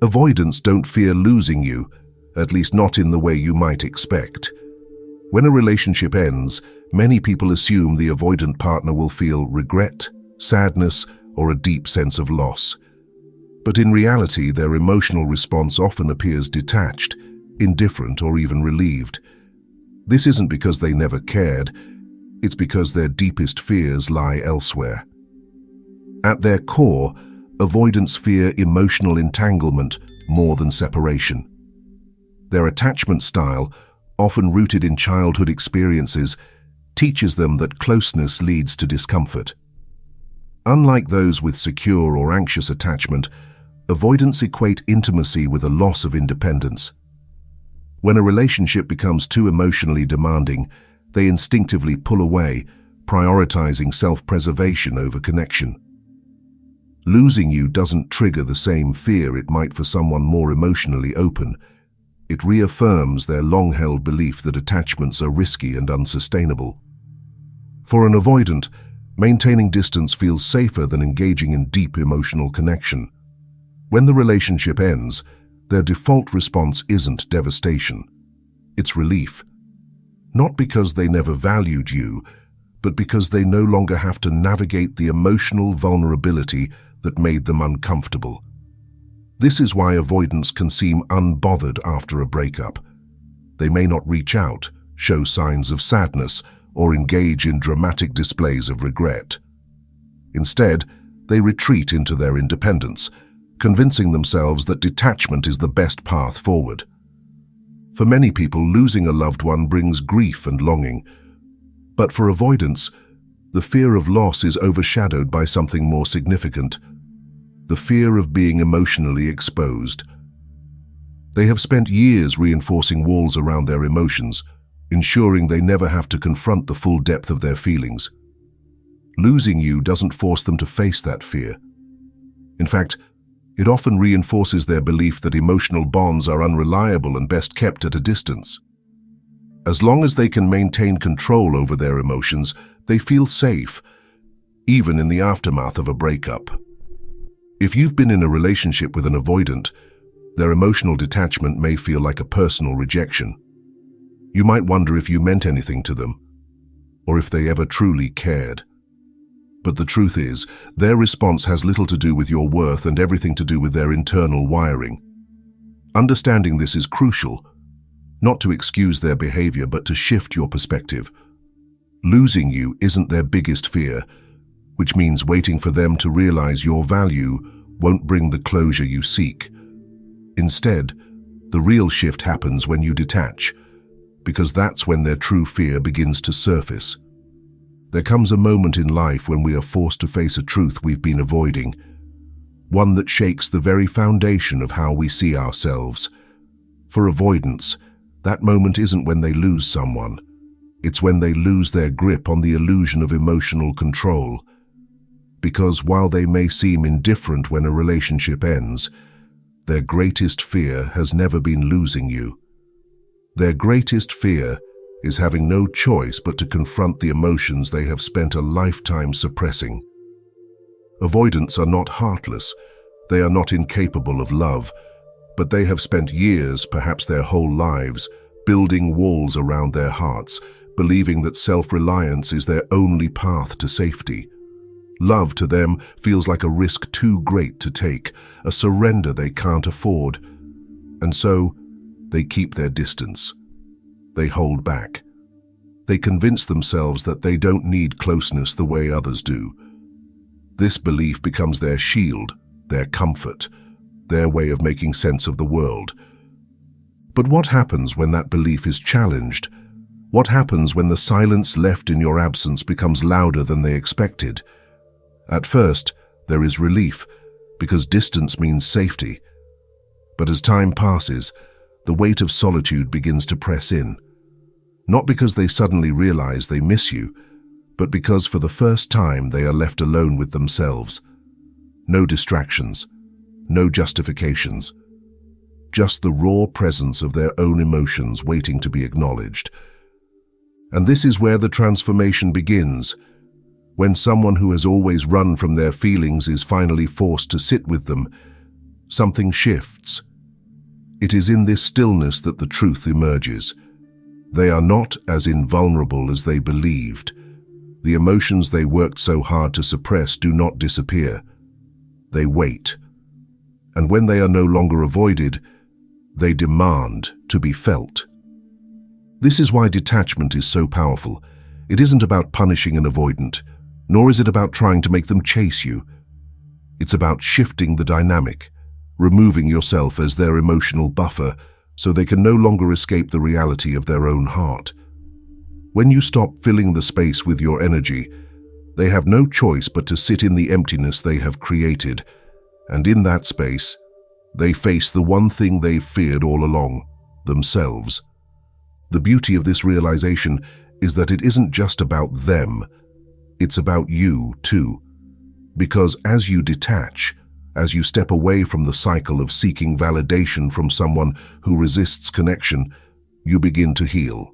Avoidants don't fear losing you, at least not in the way you might expect. When a relationship ends, many people assume the avoidant partner will feel regret, sadness, or a deep sense of loss. But in reality, their emotional response often appears detached, indifferent, or even relieved. This isn't because they never cared, it's because their deepest fears lie elsewhere. At their core, avoidants fear emotional entanglement more than separation. Their attachment style, often rooted in childhood experiences, teaches them that closeness leads to discomfort. Unlike those with secure or anxious attachment, avoidants equate intimacy with a loss of independence. When a relationship becomes too emotionally demanding, they instinctively pull away, prioritizing self-preservation over connection. Losing you doesn't trigger the same fear it might for someone more emotionally open. It reaffirms their long-held belief that attachments are risky and unsustainable. For an avoidant, maintaining distance feels safer than engaging in deep emotional connection. When the relationship ends, their default response isn't devastation. It's relief. Not because they never valued you, but because they no longer have to navigate the emotional vulnerability that made them uncomfortable. This is why avoidants can seem unbothered after a breakup. They may not reach out, show signs of sadness, or engage in dramatic displays of regret. Instead, they retreat into their independence, convincing themselves that detachment is the best path forward. For many people, losing a loved one brings grief and longing. But for avoidants, the fear of loss is overshadowed by something more significant: the fear of being emotionally exposed. They have spent years reinforcing walls around their emotions, ensuring they never have to confront the full depth of their feelings. Losing you doesn't force them to face that fear. In fact, it often reinforces their belief that emotional bonds are unreliable and best kept at a distance. As long as they can maintain control over their emotions, they feel safe, even in the aftermath of a breakup. If you've been in a relationship with an avoidant, their emotional detachment may feel like a personal rejection. You might wonder if you meant anything to them, or if they ever truly cared. But the truth is, their response has little to do with your worth and everything to do with their internal wiring. Understanding this is crucial, not to excuse their behavior, but to shift your perspective. Losing you isn't their biggest fear, which means waiting for them to realize your value won't bring the closure you seek. Instead, the real shift happens when you detach, because that's when their true fear begins to surface. There comes a moment in life when we are forced to face a truth we've been avoiding, one that shakes the very foundation of how we see ourselves. For avoidants, that moment isn't when they lose someone. It's when they lose their grip on the illusion of emotional control. Because while they may seem indifferent when a relationship ends, their greatest fear has never been losing you. Their greatest fear is having no choice but to confront the emotions they have spent a lifetime suppressing. Avoidants are not heartless. They are not incapable of love, but they have spent years, perhaps their whole lives, building walls around their hearts, believing that self-reliance is their only path to safety. Love to them feels like a risk too great to take, a surrender they can't afford. And so, they keep their distance. They hold back. They convince themselves that they don't need closeness the way others do. This belief becomes their shield, their comfort, their way of making sense of the world. But what happens when that belief is challenged? What happens when the silence left in your absence becomes louder than they expected? At first, there is relief, because distance means safety. But as time passes, the weight of solitude begins to press in. Not because they suddenly realize they miss you, but because for the first time they are left alone with themselves. No distractions, no justifications, just the raw presence of their own emotions waiting to be acknowledged. And this is where the transformation begins, when someone who has always run from their feelings is finally forced to sit with them. something shifts. It is in this stillness that the truth emerges. They are not as invulnerable as they believed. The emotions they worked so hard to suppress do not disappear. They wait. And when they are no longer avoided, they demand to be felt. This is why detachment is so powerful. It isn't about punishing an avoidant, nor is it about trying to make them chase you. It's about shifting the dynamic, removing yourself as their emotional buffer so they can no longer escape the reality of their own heart. When you stop filling the space with your energy, they have no choice but to sit in the emptiness they have created, and in that space, they face the one thing they've feared all along, themselves. The beauty of this realization is that it isn't just about them, it's about you too. Because as you detach, as you step away from the cycle of seeking validation from someone who resists connection, you begin to heal.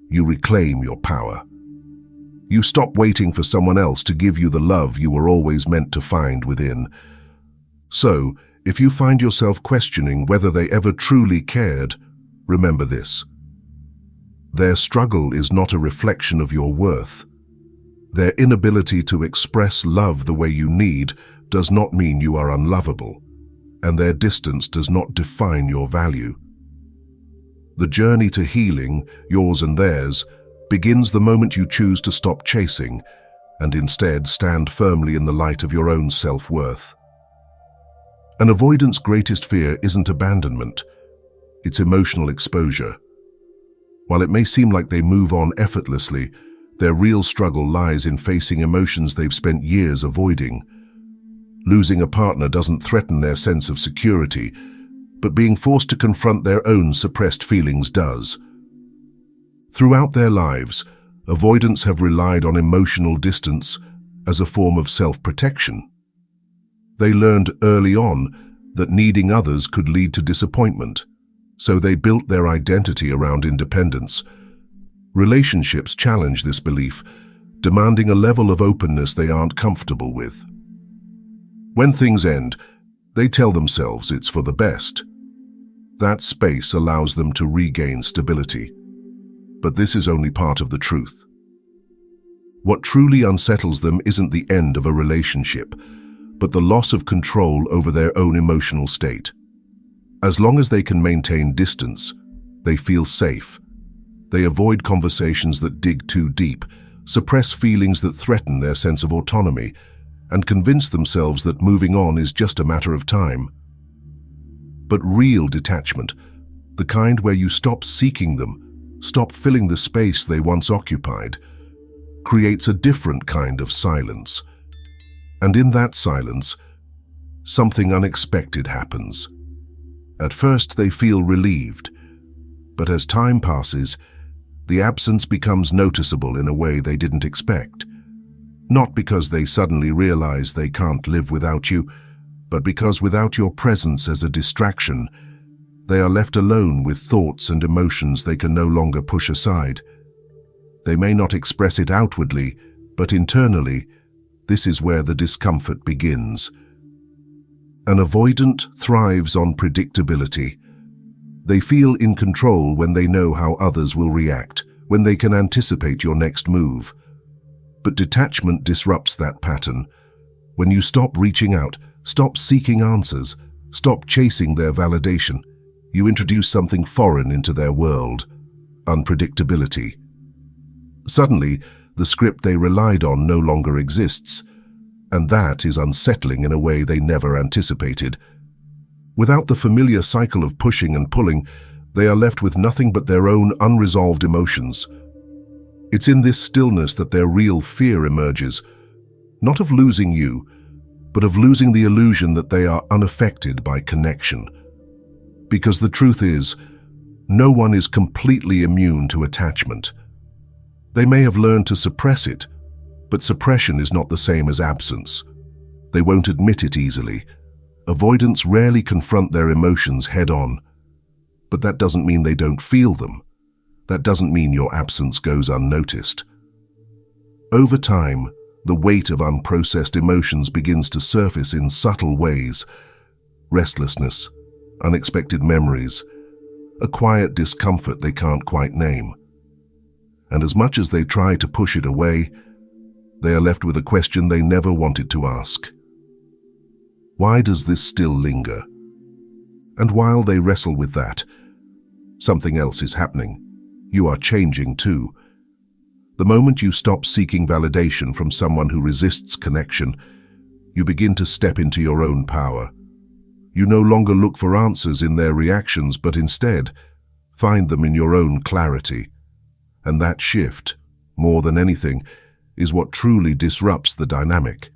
You reclaim your power. You stop waiting for someone else to give you the love you were always meant to find within. So, if you find yourself questioning whether they ever truly cared, remember this. Their struggle is not a reflection of your worth. Their inability to express love the way you need does not mean you are unlovable, and their distance does not define your value. The journey to healing, yours and theirs, begins the moment you choose to stop chasing and instead stand firmly in the light of your own self-worth. An avoidant's greatest fear isn't abandonment, it's emotional exposure. While it may seem like they move on effortlessly, their real struggle lies in facing emotions they've spent years avoiding. Losing a partner doesn't threaten their sense of security, but being forced to confront their own suppressed feelings does. Throughout their lives, avoidants have relied on emotional distance as a form of self-protection. They learned early on that needing others could lead to disappointment, so they built their identity around independence. Relationships challenge this belief, demanding a level of openness they aren't comfortable with. When things end, they tell themselves it's for the best. That space allows them to regain stability. But this is only part of the truth. What truly unsettles them isn't the end of a relationship, but the loss of control over their own emotional state. As long as they can maintain distance, they feel safe. They avoid conversations that dig too deep, suppress feelings that threaten their sense of autonomy, and convince themselves that moving on is just a matter of time. But real detachment, the kind where you stop seeking them, stop filling the space they once occupied, creates a different kind of silence. And in that silence, something unexpected happens. At first they feel relieved, but as time passes, the absence becomes noticeable in a way they didn't expect. Not because they suddenly realize they can't live without you, but because without your presence as a distraction, they are left alone with thoughts and emotions they can no longer push aside. They may not express it outwardly, but internally, this is where the discomfort begins. An avoidant thrives on predictability. They feel in control when they know how others will react, when they can anticipate your next move. But detachment disrupts that pattern. When you stop reaching out, stop seeking answers, stop chasing their validation, you introduce something foreign into their world: unpredictability. Suddenly, the script they relied on no longer exists, and that is unsettling in a way they never anticipated. Without the familiar cycle of pushing and pulling, they are left with nothing but their own unresolved emotions. It's in this stillness that their real fear emerges, not of losing you, but of losing the illusion that they are unaffected by connection. Because the truth is, no one is completely immune to attachment. They may have learned to suppress it, but suppression is not the same as absence. They won't admit it easily. Avoidants rarely confront their emotions head-on. But that doesn't mean they don't feel them. That doesn't mean your absence goes unnoticed. Over time, the weight of unprocessed emotions begins to surface in subtle ways. restlessness, unexpected memories, a quiet discomfort they can't quite name. And as much as they try to push it away, they are left with a question they never wanted to ask. Why does this still linger? And while they wrestle with that, something else is happening. You are changing too. The moment you stop seeking validation from someone who resists connection, you begin to step into your own power. You no longer look for answers in their reactions, but instead find them in your own clarity. And that shift, more than anything, is what truly disrupts the dynamic.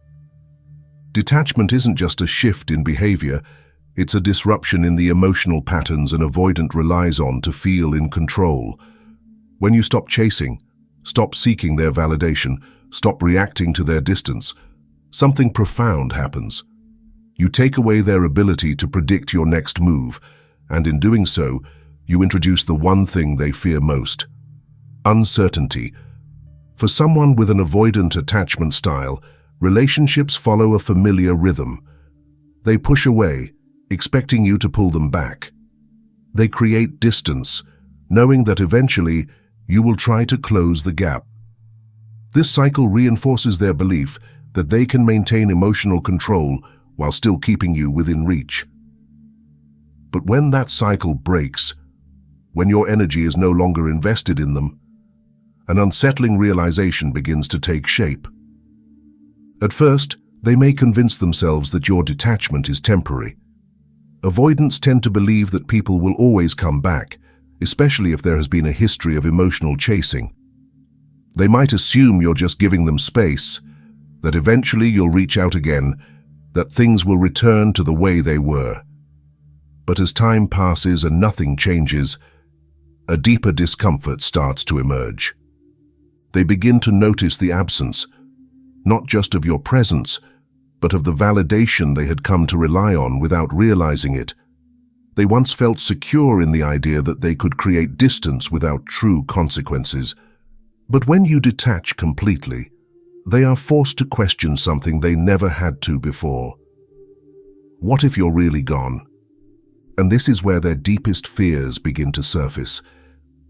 Detachment isn't just a shift in behavior, it's a disruption in the emotional patterns an avoidant relies on to feel in control. When you stop chasing, stop seeking their validation, stop reacting to their distance, something profound happens. You take away their ability to predict your next move, and in doing so, you introduce the one thing they fear most: uncertainty. For someone with an avoidant attachment style, relationships follow a familiar rhythm. They push away, expecting you to pull them back. They create distance, knowing that eventually you will try to close the gap. This cycle reinforces their belief that they can maintain emotional control while still keeping you within reach. But when that cycle breaks, when your energy is no longer invested in them, an unsettling realization begins to take shape. At first, they may convince themselves that your detachment is temporary. Avoidants tend to believe that people will always come back, especially if there has been a history of emotional chasing. They might assume you're just giving them space, that eventually you'll reach out again, that things will return to the way they were. But as time passes and nothing changes, a deeper discomfort starts to emerge. They begin to notice the absence, not just of your presence, but of the validation they had come to rely on without realizing it. They once felt secure in the idea that they could create distance without true consequences. But when you detach completely, they are forced to question something they never had to before. What if you're really gone? And this is where their deepest fears begin to surface.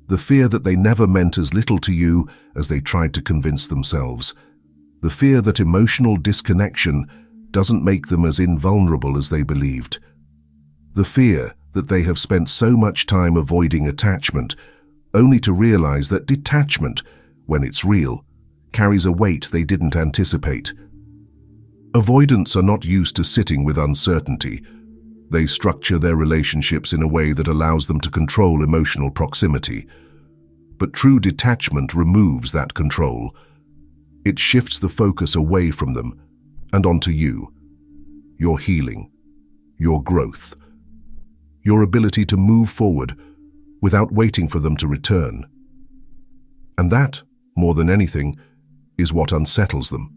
The fear that they never meant as little to you as they tried to convince themselves. The fear that emotional disconnection doesn't make them as invulnerable as they believed. The fear that they have spent so much time avoiding attachment, only to realize that detachment, when it's real, carries a weight they didn't anticipate. Avoidants are not used to sitting with uncertainty. They structure their relationships in a way that allows them to control emotional proximity. But true detachment removes that control. It shifts the focus away from them and onto you, your healing, your growth, your ability to move forward without waiting for them to return. And that, more than anything, is what unsettles them.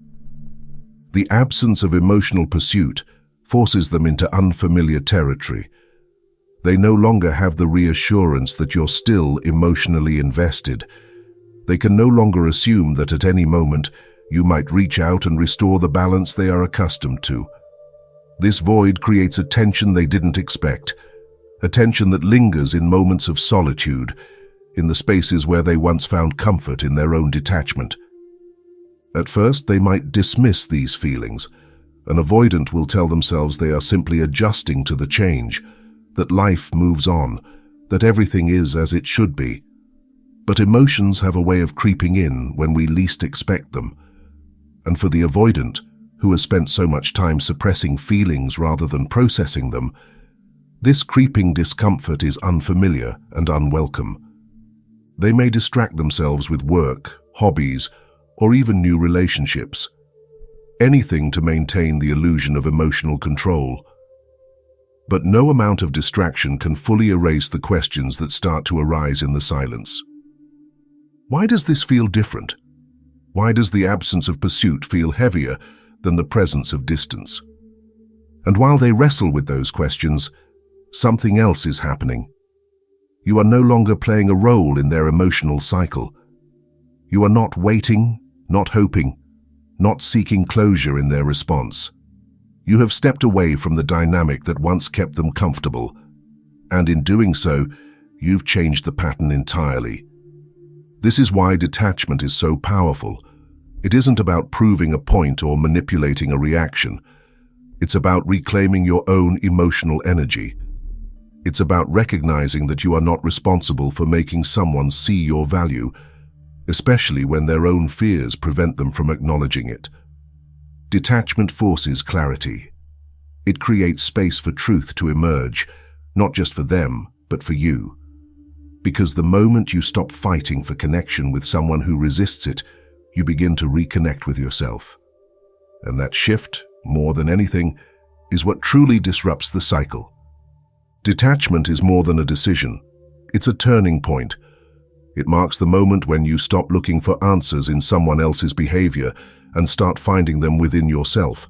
The absence of emotional pursuit forces them into unfamiliar territory. They no longer have the reassurance that you're still emotionally invested. They can no longer assume that at any moment you might reach out and restore the balance they are accustomed to. This void creates a tension they didn't expect, a tension that lingers in moments of solitude, in the spaces where they once found comfort in their own detachment. At first, they might dismiss these feelings. An avoidant will tell themselves they are simply adjusting to the change, that life moves on, that everything is as it should be. But emotions have a way of creeping in when we least expect them. And for the avoidant, who has spent so much time suppressing feelings rather than processing them, this creeping discomfort is unfamiliar and unwelcome. They may distract themselves with work, hobbies, or even new relationships. Anything to maintain the illusion of emotional control. But no amount of distraction can fully erase the questions that start to arise in the silence. Why does this feel different? Why does the absence of pursuit feel heavier than the presence of distance? And while they wrestle with those questions, something else is happening. You are no longer playing a role in their emotional cycle. You are not waiting, not hoping, not seeking closure in their response. You have stepped away from the dynamic that once kept them comfortable, and in doing so, you've changed the pattern entirely. This is why detachment is so powerful. It isn't about proving a point or manipulating a reaction. It's about reclaiming your own emotional energy. It's about recognizing that you are not responsible for making someone see your value, especially when their own fears prevent them from acknowledging it. Detachment forces clarity. It creates space for truth to emerge, not just for them, but for you. Because the moment you stop fighting for connection with someone who resists it, you begin to reconnect with yourself. And that shift, more than anything, is what truly disrupts the cycle. Detachment is more than a decision. It's a turning point. It marks the moment when you stop looking for answers in someone else's behavior and start finding them within yourself.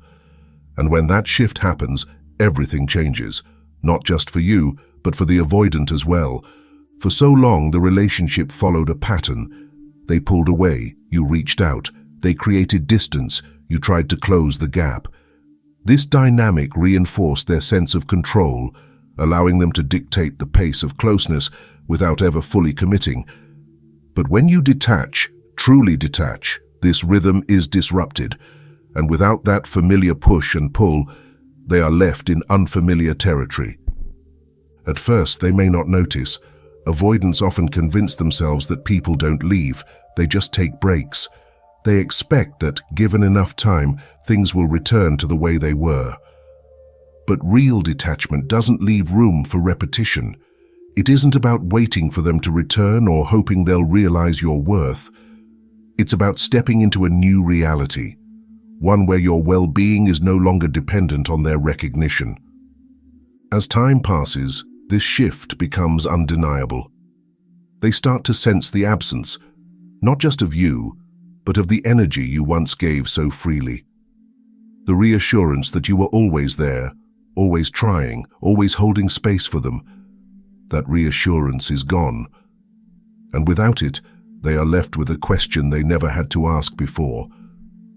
And when that shift happens, everything changes, not just for you, but for the avoidant as well. For so long, the relationship followed a pattern. They pulled away, you reached out. They created distance, you tried to close the gap. This dynamic reinforced their sense of control, allowing them to dictate the pace of closeness without ever fully committing. But when you detach, truly detach, this rhythm is disrupted, and without that familiar push and pull, they are left in unfamiliar territory. At first, they may not notice. Avoidants often convince themselves that people don't leave, they just take breaks. They expect that, given enough time, things will return to the way they were. But real detachment doesn't leave room for repetition. It isn't about waiting for them to return or hoping they'll realize your worth. It's about stepping into a new reality, one where your well-being is no longer dependent on their recognition. As time passes, this shift becomes undeniable. They start to sense the absence, not just of you, but of the energy you once gave so freely. The reassurance that you were always there, always trying, always holding space for them. That reassurance is gone. And without it, they are left with a question they never had to ask before.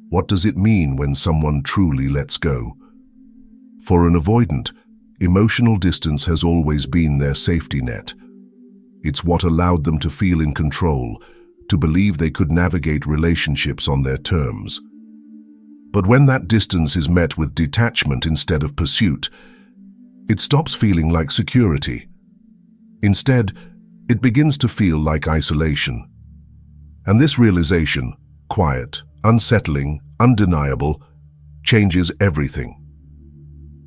What does it mean when someone truly lets go? For an avoidant, emotional distance has always been their safety net. It's what allowed them to feel in control, to believe they could navigate relationships on their terms. But when that distance is met with detachment instead of pursuit, it stops feeling like security. Instead, it begins to feel like isolation. And this realization, quiet, unsettling, undeniable, changes everything.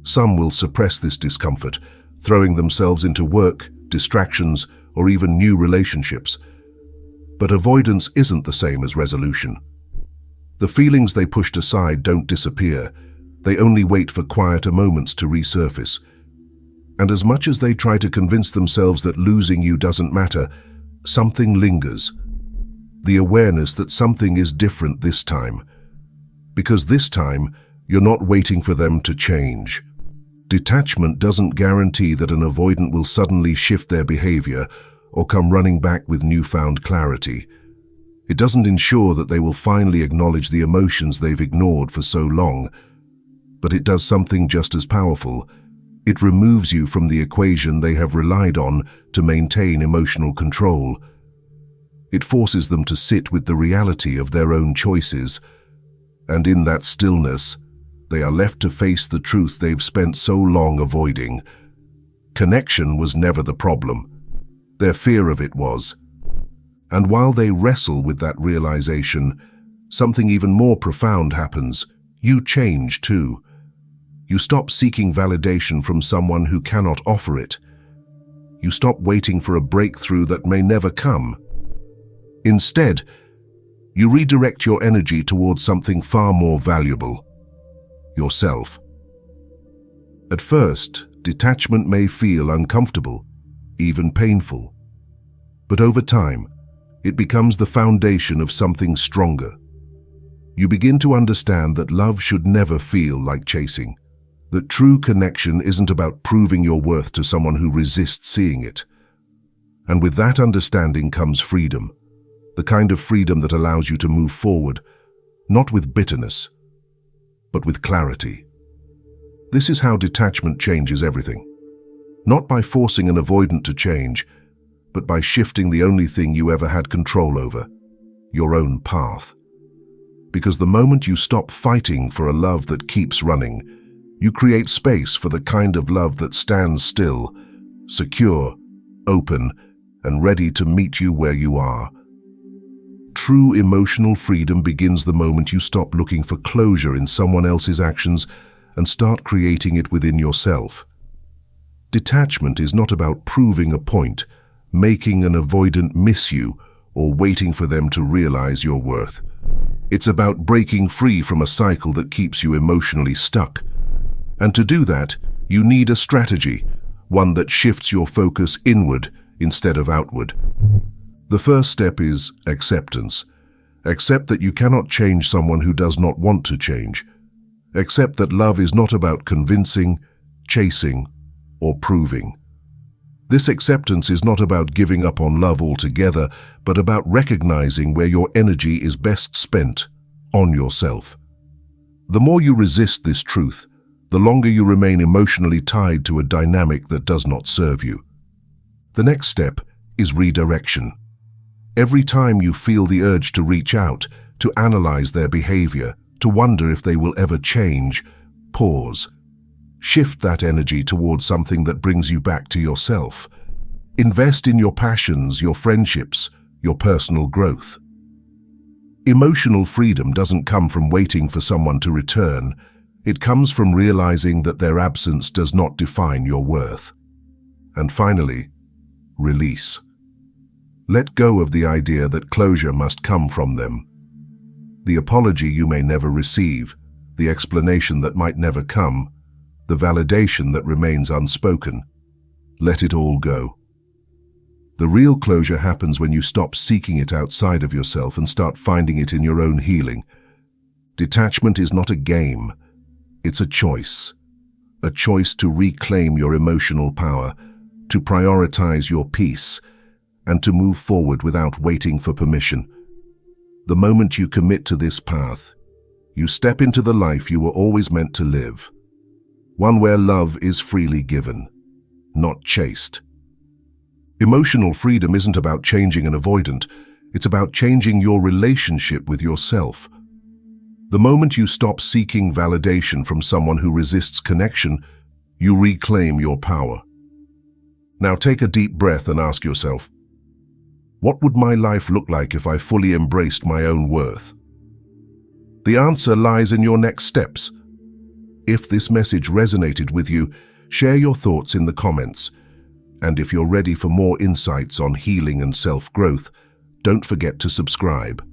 Some will suppress this discomfort, throwing themselves into work, distractions, or even new relationships. But avoidance isn't the same as resolution. The feelings they pushed aside don't disappear. They only wait for quieter moments to resurface. And as much as they try to convince themselves that losing you doesn't matter, something lingers. The awareness that something is different this time. Because this time, you're not waiting for them to change. Detachment doesn't guarantee that an avoidant will suddenly shift their behavior or come running back with newfound clarity. It doesn't ensure that they will finally acknowledge the emotions they've ignored for so long. But it does something just as powerful. It removes you from the equation they have relied on to maintain emotional control. It forces them to sit with the reality of their own choices. And in that stillness, they are left to face the truth they've spent so long avoiding. Connection was never the problem. Their fear of it was. And while they wrestle with that realization, something even more profound happens. You change too. You stop seeking validation from someone who cannot offer it. You stop waiting for a breakthrough that may never come. Instead, you redirect your energy towards something far more valuable: yourself. At first, detachment may feel uncomfortable, even painful. But over time, it becomes the foundation of something stronger. You begin to understand that love should never feel like chasing, that true connection isn't about proving your worth to someone who resists seeing it. And with that understanding comes freedom, the kind of freedom that allows you to move forward, not with bitterness, but with clarity. This is how detachment changes everything. Not by forcing an avoidant to change, but by shifting the only thing you ever had control over, your own path. Because the moment you stop fighting for a love that keeps running, you create space for the kind of love that stands still, secure, open, and ready to meet you where you are. True emotional freedom begins the moment you stop looking for closure in someone else's actions and start creating it within yourself. Detachment is not about proving a point, making an avoidant miss you, or waiting for them to realize your worth. It's about breaking free from a cycle that keeps you emotionally stuck. And to do that, you need a strategy, one that shifts your focus inward instead of outward. The first step is acceptance. Accept that you cannot change someone who does not want to change. Accept that love is not about convincing, chasing, or proving. This acceptance is not about giving up on love altogether, but about recognizing where your energy is best spent, on yourself. The more you resist this truth, the longer you remain emotionally tied to a dynamic that does not serve you. The next step is redirection. Every time you feel the urge to reach out, to analyze their behavior, to wonder if they will ever change, pause. Shift that energy towards something that brings you back to yourself. Invest in your passions, your friendships, your personal growth. Emotional freedom doesn't come from waiting for someone to return. It comes from realizing that their absence does not define your worth. And finally, release. Let go of the idea that closure must come from them. The apology you may never receive, the explanation that might never come, the validation that remains unspoken. Let it all go. The real closure happens when you stop seeking it outside of yourself and start finding it in your own healing. Detachment is not a game. It's a choice. A choice to reclaim your emotional power, to prioritize your peace, and to move forward without waiting for permission. The moment you commit to this path, you step into the life you were always meant to live. One where love is freely given, not chased. Emotional freedom isn't about changing an avoidant, it's about changing your relationship with yourself. The moment you stop seeking validation from someone who resists connection, you reclaim your power. Now take a deep breath and ask yourself, what would my life look like if I fully embraced my own worth? The answer lies in your next steps. If this message resonated with you, share your thoughts in the comments. And if you're ready for more insights on healing and self-growth, don't forget to subscribe.